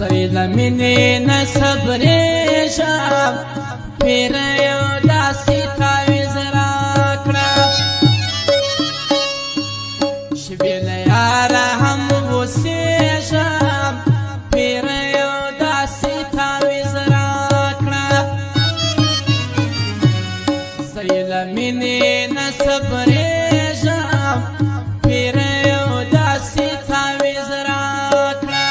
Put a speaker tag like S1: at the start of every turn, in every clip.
S1: زوی لمنې نه صبرېږم پیر یو داسې تعویذ راکړه چې بې له یاره هم اوسېږم پیر یو داسې تعویذ راکړه زوی لمنې نه صبرېږم پیر یو داسې تعویذ راکړه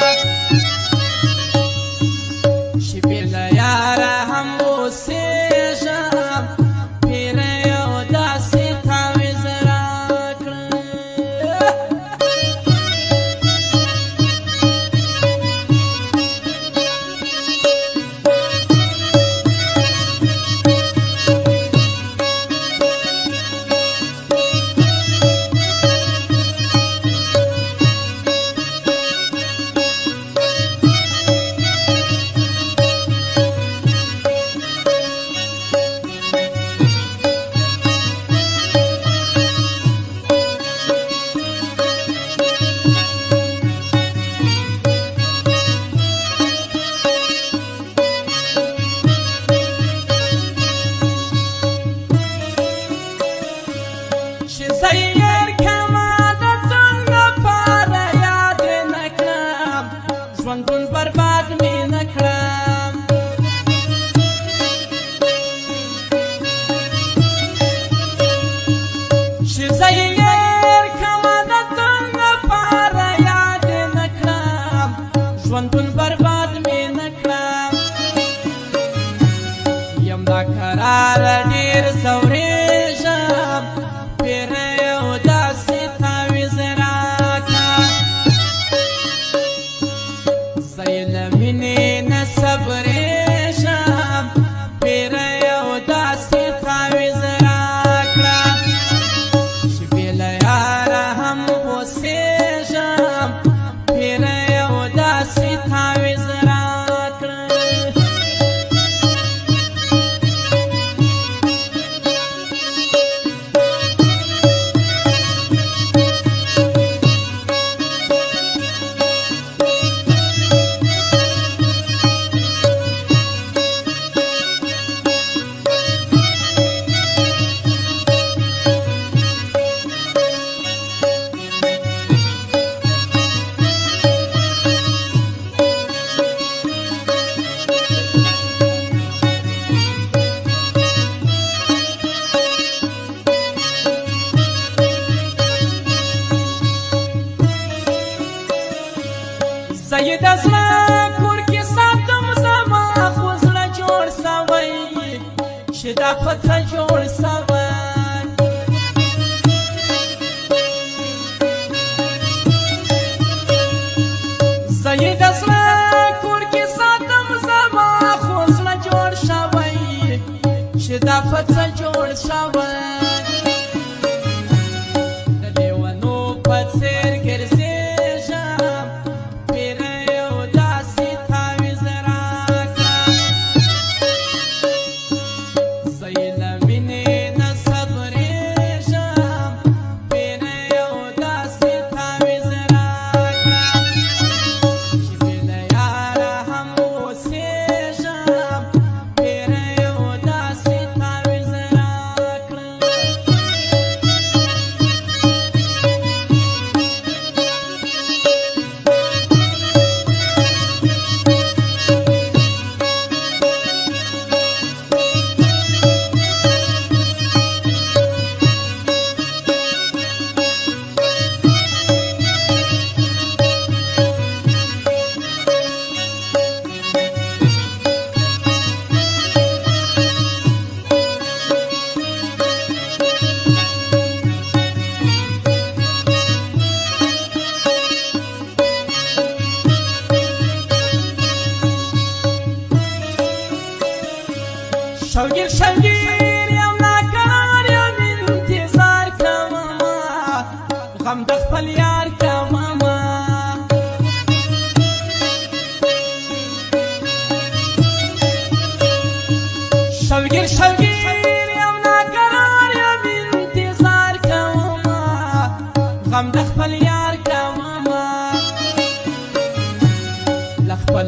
S1: چې بې له یاره هم اوسېږم پیر یو داسې تعویذ راکړه زیر کما د تون لپاره یاد نه کړم ژوندون برباد مې نه کړم چې زیر کما د تون لپاره یاد نه کړم ژوندون برباد مې نه کړم یم دا قرار ډېر ځورېږم پیر یو داسې تعویذ راکړه زوی له مینې نه صبرېږم پیر یو داسې تعویذ راکړه چې بې له یاره هم اوسېږم پیر یو داسې تعویذ راکړه زه د زړه کور کې ساتم زما خو زړه جوړ سوی چې دا په څه جوړ سوی زه د زړه کور کې ساتم زما خو زړه جوړ سوی چې دا په څه جوړ سوی د لیونو په څېر ګرځېږم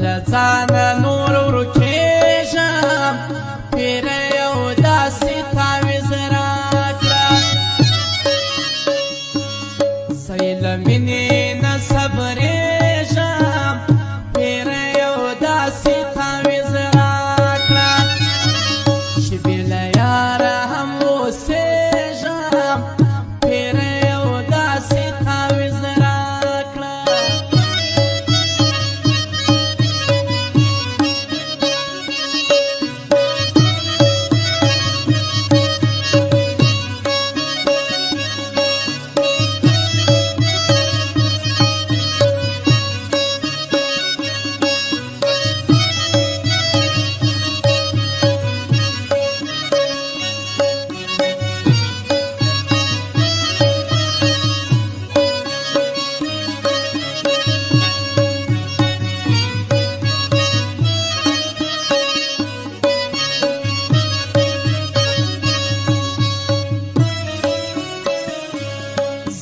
S1: له ځانه نور ورکېږم پیره یو داسې تعویض راکړه زه یې له مینې نه صبرېږم پیره یو داسې تعویض راکړه چې بې له یاره هم اوسېږم پیره یو داسې تعویض راکړه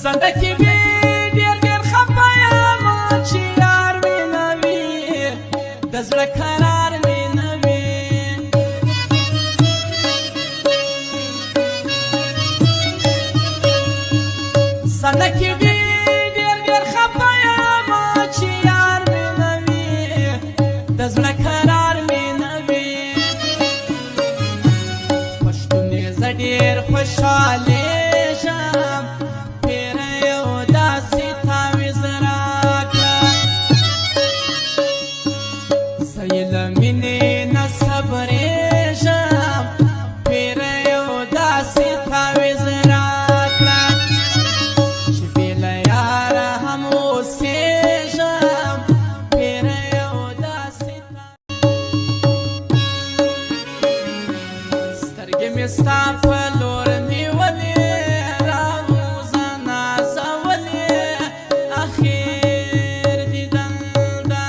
S1: زنده کې وي ډېر ډېر خفه یم چې یار مې نه وي د زړه قرار مې نه وي زنده کې وي ډېر ډېر خفه یم چې یار مې نه وي د زړه قرار مې نه وي پښتون یې زه ډېر خوشحالېږم له مینې نه صبرېږم پیره یو داسې تعویض راکړه چې بې له یاره هم اوسېږم پیره یو داسې سترګې مې ستا په لور نیولې راوځه نازولې اخر دیدن ده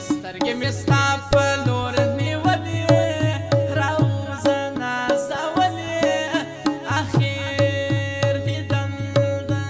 S1: سترګې مې ستا په لور نیولې راوځه نازولې اخر دیدن ده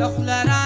S2: نخلة